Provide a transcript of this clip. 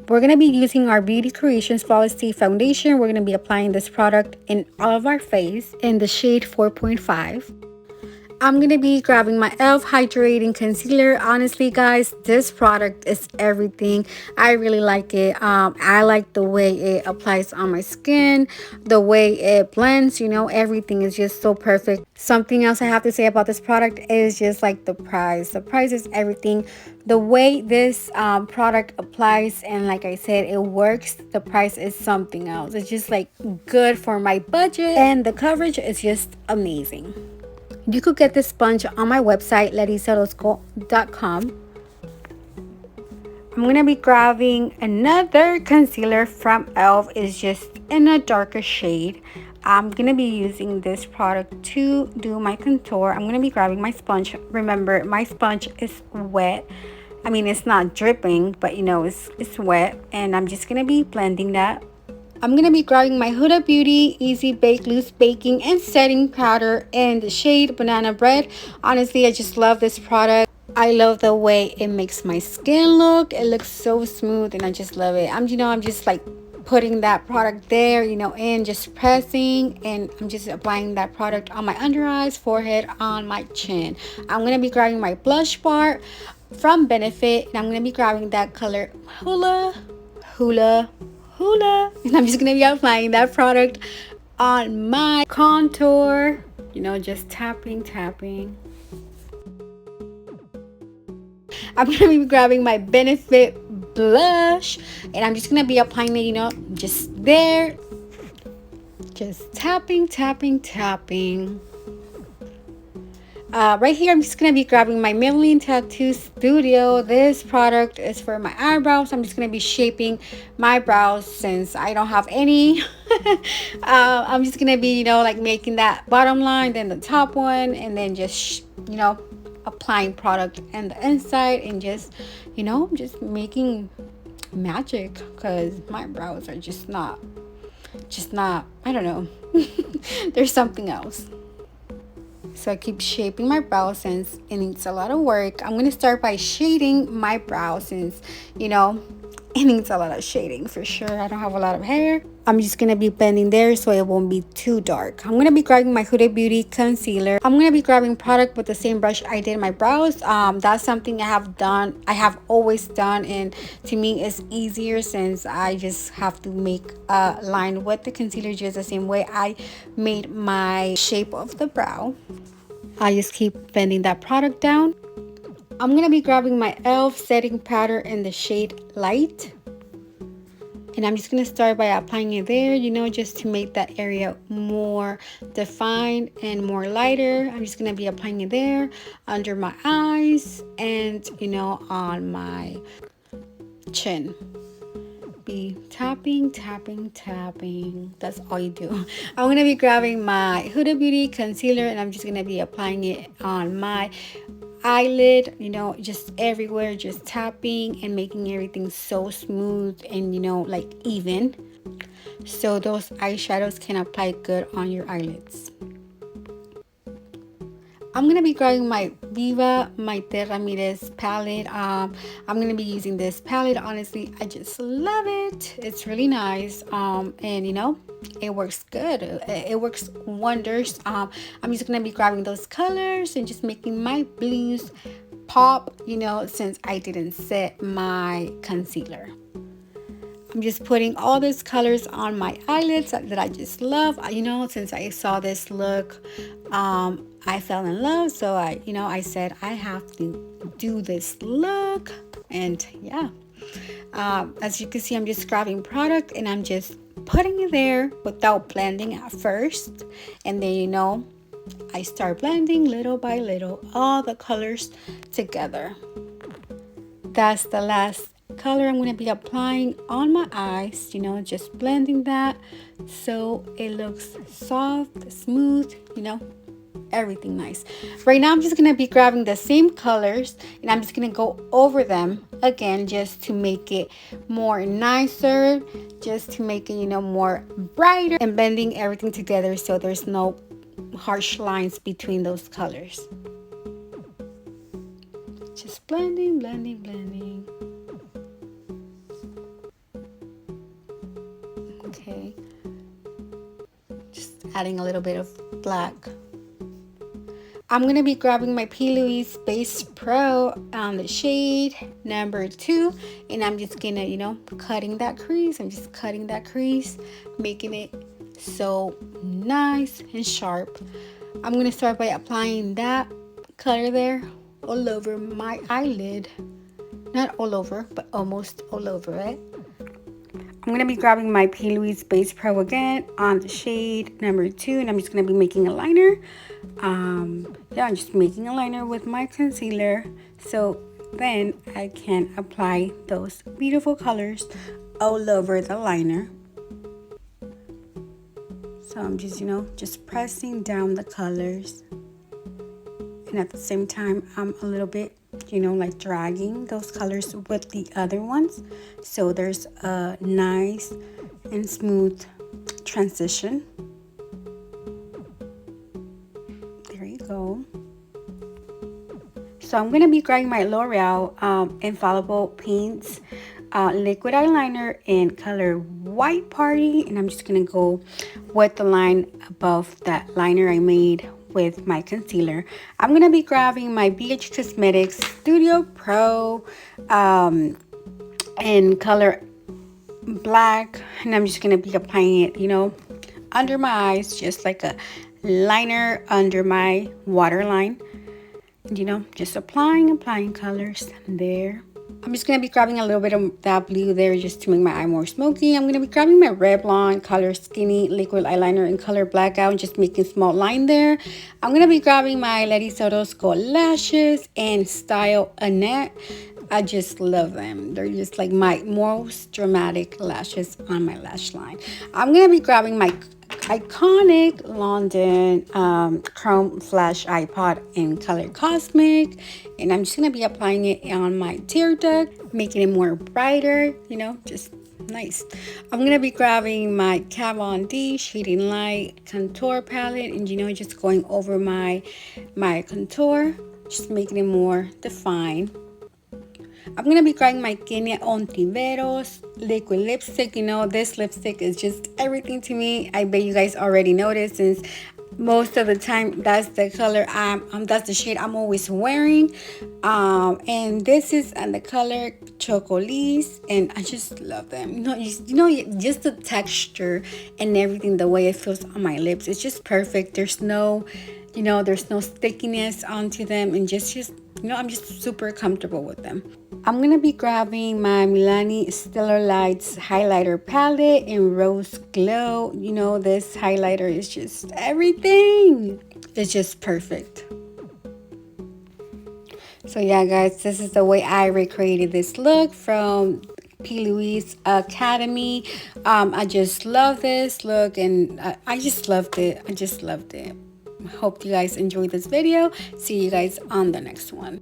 We're going to be using our Beauty Creations Flawless Stay Foundation. We're going to be applying this product in all of our face in the shade 4.5. I'm going to be grabbing my e.l.f. Hydrating Concealer. Honestly, guys, this product is everything. I really like it. I like the way it applies on my skin, the way it blends, everything is just so perfect. Something else I have to say about this product is just like the price. The price is everything. The way this product applies, and like I said, it works, the price is something else. It's just like good for my budget, and the coverage is just amazing. You could get this sponge on my website, larissaorozco.com. I'm going to be grabbing another concealer from e.l.f. It's just in a darker shade. I'm going to be using this product to do my contour. I'm going to be grabbing my sponge. Remember, my sponge is wet. I mean, it's not dripping, but it's wet. And I'm just going to be blending that. I'm going to be grabbing my Huda Beauty Easy Bake Loose Baking and Setting Powder in the shade Banana Bread. Honestly, I just love this product. I love the way it makes my skin look. It looks so smooth and I just love it. I'm just like putting that product there, and just pressing, and I'm just applying that product on my under eyes, forehead, on my chin. I'm going to be grabbing my blush bar from Benefit, and I'm going to be grabbing that color Hula. And I'm just going to be applying that product on my contour, just tapping. I'm going to be grabbing my Benefit blush, and I'm just going to be applying it, just there, just tapping. Right here, I'm just going to be grabbing my Maybelline Tattoo Studio. This product is for my eyebrows. I'm just going to be shaping my brows since I don't have any. I'm just going to be, like making that bottom line, then the top one, and then just, applying product and the inside, and just, just making magic, because my brows are just not, I don't know. There's something else. So I keep shaping my brows since it needs a lot of work. I'm going to start by shading my brows since, it needs a lot of shading for sure. I don't have a lot of hair. I'm just going to be blending there so it won't be too dark. I'm going to be grabbing my Huda Beauty concealer. I'm going to be grabbing product with the same brush I did my brows. That's something I have always done, and to me it's easier since I just have to make a line with the concealer just the same way I made my shape of the brow. I just keep blending that product down. I'm going to be grabbing my e.l.f. setting powder in the shade Light. And I'm just going to start by applying it there, just to make that area more defined and more lighter. I'm just going to be applying it there under my eyes and, on my chin. Be tapping. That's all you do. I'm going to be grabbing my Huda Beauty concealer, and I'm just going to be applying it on my eyelid, just everywhere, just tapping and making everything so smooth and like even, so those eyeshadows can apply good on your eyelids. I'm going to be grabbing my Viva Maite Ramirez palette. I'm going to be using this palette. Honestly, I just love it. It's really nice. And it works good. It works wonders. I'm just going to be grabbing those colors and just making my blues pop, since I didn't set my concealer. I'm just putting all these colors on my eyelids that I just love. Since I saw this look, I fell in love. So I said I have to do this look. And yeah, as you can see, I'm just grabbing product and I'm just putting it there without blending at first. And then, I start blending little by little all the colors together. That's the last color I'm going to be applying on my eyes, just blending that so it looks soft, smooth, everything nice. Right now I'm just going to be grabbing the same colors and I'm just going to go over them again just to make it more nicer, just to make it more brighter, and blending everything together so there's no harsh lines between those colors. Just blending. Okay, just adding a little bit of black. I'm going to be grabbing my PLouis Base Pro on the shade number 2. And I'm just going to, you know, cutting that crease. I'm just cutting that crease, making it so nice and sharp. I'm going to start by applying that color there all over my eyelid. Not all over, but almost all over it. I'm going to be grabbing my PLouis Base Pro again on the shade number 2, and I'm just going to be making a liner. Yeah, I'm just making a liner with my concealer, so then I can apply those beautiful colors all over the liner. So I'm just, you know, just pressing down the colors, and at the same time I'm a little bit, you know, like dragging those colors with the other ones, so there's a nice and smooth transition. There you go. So I'm going to be grabbing my L'Oreal Infallible Paints liquid eyeliner in color White Party, and I'm just going to go with the line above that liner I made with my concealer. I'm going to be grabbing my BH Cosmetics Studio Pro in color black, and I'm just going to be applying it, you know, under my eyes, just like a liner under my waterline. You know, just applying colors there. I'm just going to be grabbing a little bit of that blue there just to make my eye more smoky. I'm going to be grabbing my Revlon color Skinny liquid eyeliner in color Blackout and just making a small line there. I'm going to be grabbing my Larissa Orozco lashes and Style Annette. I just love them. They're just like my most dramatic lashes on my lash line. I'm going to be grabbing my iconic London chrome flash iPod in color Cosmic, and I'm just going to be applying it on my tear duct, making it more brighter, you know, just nice. I'm going to be grabbing my Kat Von D Shading Light contour palette, and you know, just going over my contour, just making it more defined. I'm going to be grabbing my Kenia Ontiveros liquid lipstick. You know, this lipstick is just everything to me. I bet you guys already noticed, since most of the time that's the color that's the shade I'm always wearing. And this is in the color Chocolate, and I just love them. You know, just the texture and everything, the way it feels on my lips, it's just perfect. There's no, you know, there's no stickiness onto them, and just you know, I'm just super comfortable with them. I'm going to be grabbing my Milani Stellar Lights highlighter palette in Rose Glow. You know, this highlighter is just everything. It's just perfect. So yeah, guys, this is the way I recreated this look from PLouis Academy. I just love this look, and I just loved it. I just loved it. Hope you guys enjoyed this video. See you guys on the next one.